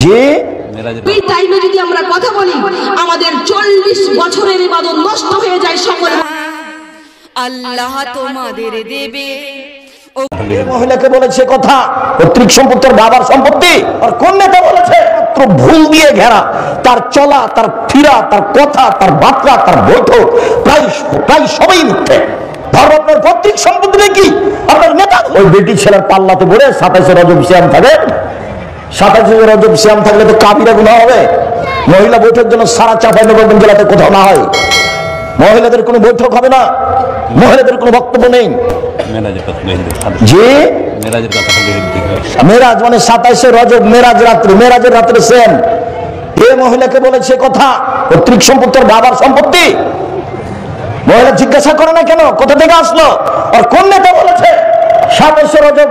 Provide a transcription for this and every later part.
যে এই টাইমে যদি আমরা কথা বলি আমাদের 40 বছরের ইবাদত নষ্ট হয়ে যায় সকলে। আল্লাহ তোমাদের দেবে। এই মহিলাকে বলেছে কথা পৈতৃক সম্পত্তির বাবার সম্পত্তি, আর কোন নেতা বলেছে মাত্র ভুল দিয়ে ঘেরা, তার চলা, তার ফিরা, তার কথা, তার বার্তা, তার বৈঠক প্রায় সবই মিথ্যে। ধর্ম আপনার পৈতৃক সম্পত্তি নাকি আপনার নেতা? ওই বেটি ছেলের পাল্লাতে পড়ে 27 রজব সিয়াম থাকে, 27 রজব সিয়াম থাকলে তো কাবিরা গুনাহ হবে। মহিলা বৈঠক জন্য সারা চাঁপাইনবাবগঞ্জ জেলাতে কোথাও না হয়, মহিলাদের কোনো বৈঠক হবে না, মহিলাদের কোনো বক্তব্য নেই। যে মেরাজ মানে 27 রজব মেরাজ রাত্রি, মেরাজের রাত্রে সেম। এ মহিলাকে বলেছে কথা পৈতৃক সম্পত্তির বাবার সম্পত্তি। মহিলা জিজ্ঞাসা করে না কেন কোথা থেকে আসলো, আর কোন নেতা বলেছে 27 রজব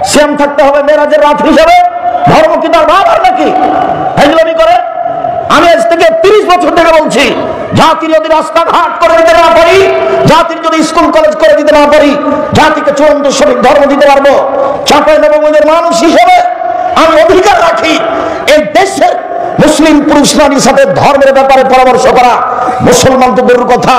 সিয়াম থাকতে হবে মেরাজের রাত হিসাবে? ধর্ম কি তার বাবার নাকি? হেজলামি করে। আমি আজ থেকে 30 বছর থেকে বলছি, জাতির যদি রাস্তাঘাট করে দিতে না পারি, জাতির যদি স্কুল কলেজ করে দিতে না পারি, জাতিকে চূড়ান্ত সঠিক ধর্ম দিতে পারবো, চাঁপাইনবাবগঞ্জের মানুষ হিসেবে আমি অধিকার রাখি এই দেশের মুসলিম পুরুষ নারীর সাথে ধর্মের ব্যাপারে পরামর্শ করা। মুসলমান তো দূরের কথা,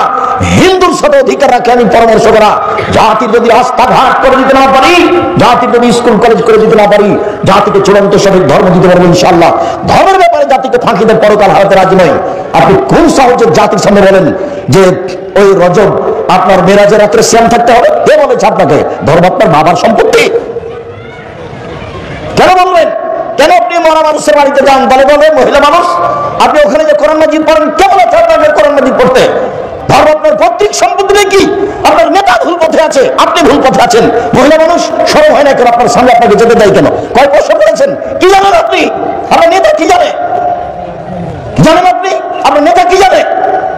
হিন্দুর সাথে অধিকার রাখে আমি পরামর্শ করা। জাতির যদি রাস্তাঘাট করে দিতে না পারি, জাতির যদি স্কুল কলেজ করে দিতে না পারি, জাতিকে চূড়ান্ত সঠিক ধর্ম দিতে পারবো ইনশাআল্লাহ। ধর্মের ব্যাপারে জাতিকে ফাঁকি দিয়ে পরকাল হারাতে রাজি নয়। আপনি কোন সাহসের জাতির সামনে বলেন যে ওই রজব আপনার মেরাজের রাত্রে সিয়াম থাকতে হবে? কে বলেছে আপনাকে? ধর্ম আপনার বাবার সম্পত্তি। কেন বলবেন? কেন আপনি মরা মানুষের বাড়িতে যান, তাহলে বলবেন মহিলা মানুষ, আপনি ওখানে যে কোরআন মাজিদ পড়েন, কে বলেছে আপনাকে কোরআন মাজিদ পড়তে? ধর্ম আপনার পৈতৃক সম্পত্তি নাকি? আপনার নেতা ভুল পথে আছে, আপনি ভুল পথে আছেন। মহিলা মানুষ সরব হয় না কেন? আপনার সামনে আপনাকে যেতে দেয় কেন? কয় প্রশ্ন করেছেন? কি জানেন আপনি? আপনার নেতা কি জানে? জানেন আপনি? আপনার নেতা কি জানে?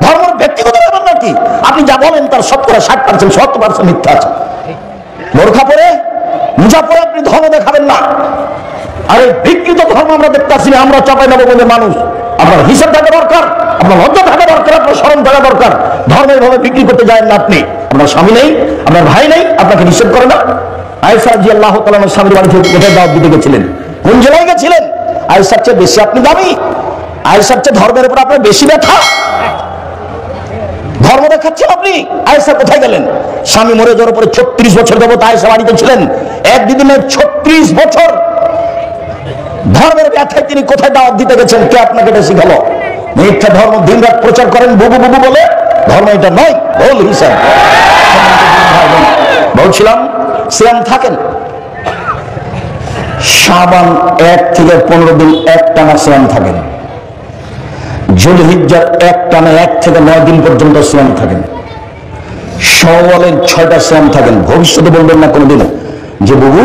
ধর্মের ব্যক্তিগত ব্যাপার নাকি? আপনি যা বলেন তার 60% 70% মিথ্যা আছে। বোরখা পরে মুজা পরে আপনি ধর্ম দেখাবেন না। আর এই বিকৃত ধর্ম আমরা দেখতে আসি না। আমরা চাঁপাইনবাবগঞ্জের মানুষ, আপনার হিসাব থাকা দরকার, আপনার লজ্জা থাকা দরকার, আপনার শরম থাকা দরকার। ধর্মের ভাবে বিক্রি করতে যায় না আপনি। আপনার স্বামী নেই, আপনার ভাই নেই, আপনাকে নিষেধ করে না। আয়েশা রাদিয়াল্লাহু তাআলা স্বামীর বাড়ি থেকে কোথায় দাওয়াত দিতে গেছিলেন? কোন জেলায় গেছিলেন? আয়েশার চেয়ে বেশি আপনি দামি, আয়েশার চেয়ে ধর্মের উপর আপনার বেশি ব্যথা। ধর্ম দেখাচ্ছেন আপনি। আয়েশা কোথায় গেলেন? স্বামী মরে যাওয়ার পরে 36 বছর যাবত আয়েশা বাড়িতে ছিলেন। একদিনে 36 বছর ধর্মের ব্যথায় তিনি কোথায় দাওয়াত দিতে গেছেন? কে আপনাকে এটা শিখালো? মিথ্যা ধর্ম দিনরাত প্রচার করেন বুবু বুবু বলে। ধর্ম এটা নয়, ভুল হিসাব। বলছিলাম সিয়াম থাকেন শাবান 1 থেকে 15 দিন একটানা সিয়াম থাকেন। যুলহিজ্জার একটানা 1 থেকে 9 দিন পর্যন্ত সিয়াম থাকেন। শাওয়ালের 6টা সিয়াম থাকেন। ভবিষ্যতে বলবেন না কোনোদিন যে বুবু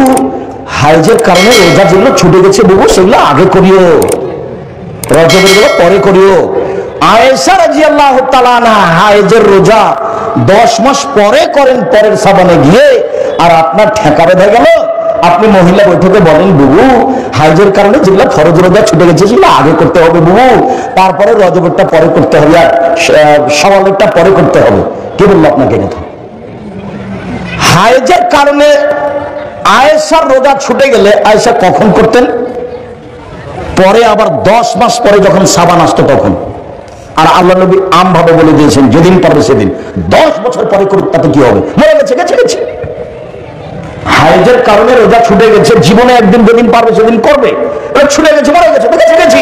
হাইজের কারণে রোজা যেগুলো ছুটে গেছে বুবু সেগুলো আগে করিও, রজবের গুলো পরে করিও। আয়েশা রাদিয়াল্লাহু তাআলা না হাইজের রোজা 10 মাস পরে করেন, পরের সাবানে গিয়ে। আর আপনার ঠেকা বেঁধে গেল, আপনি মহিলা বৈঠকে বলেন বুবু হাইজের কারণে যেগুলো ফরজ রোজা ছুটে গেছে সেগুলো আগে করতে হবে বুবু, তারপরে রজবেরটা পরে করতে হবে, আর শাওয়ালেরটা পরে করতে হবে। কে বললো আপনাকে কথা? হাইজের কারণে আয়েশার রোজা ছুটে গেলে আয়েশা কখন করতেন? পরে আবার 10 মাস পরে যখন সাবান আসতো তখন। আর আল্লাহ নবী আমভাবে বলে দিয়েছেন যেদিন পারবে সেদিন। 10 বছর পরে করুক, তাতে কি হবে? মরে গেছে গেছে গেছে। হাইজের কারণে রোজা ছুটে গেছে, জীবনে একদিন যেদিন পারবে সেদিন করবে। ছুটে গেছে, মরে গেছে, গেছে গেছে।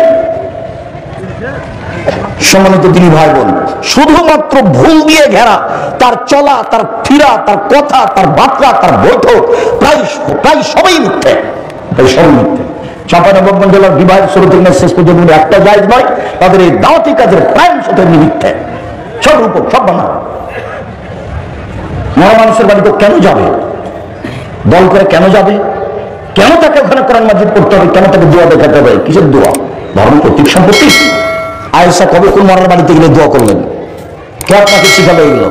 সম্মানিত তিনি ভাই বোন, শুধুমাত্র ভুল দিয়ে ঘেরা, তার চলা, তার ফিরা, তার কথা, তার বার্তা, তার বৈঠক প্রায় সবই মিথ্যে, সবই মিথ্যে। চাঁপাইনবাবগঞ্জ জেলার বিবাহের শুরু থেকে শেষ পর্যন্ত একটা জায়েজ নয়। তাদের এই দাওয়াতি কাজের প্রায় সাথে মিথ্যে, সব উপর সব বানা। মরা মানুষের বাড়িতে কেন যাবে? দল করে কেন যাবে? কেন তাকে ওখানে কোরআন মাজিদ পড়তে হবে? কেন তাকে দোয়া দেখাতে হবে? কিসের দোয়া? ধর্ম পৈতৃক সম্পত্তি। আয়েশা কবে কোন মরার বাড়িতে গেলে দোয়া করলেন? কে আপনাকে শিখালো এগুলো?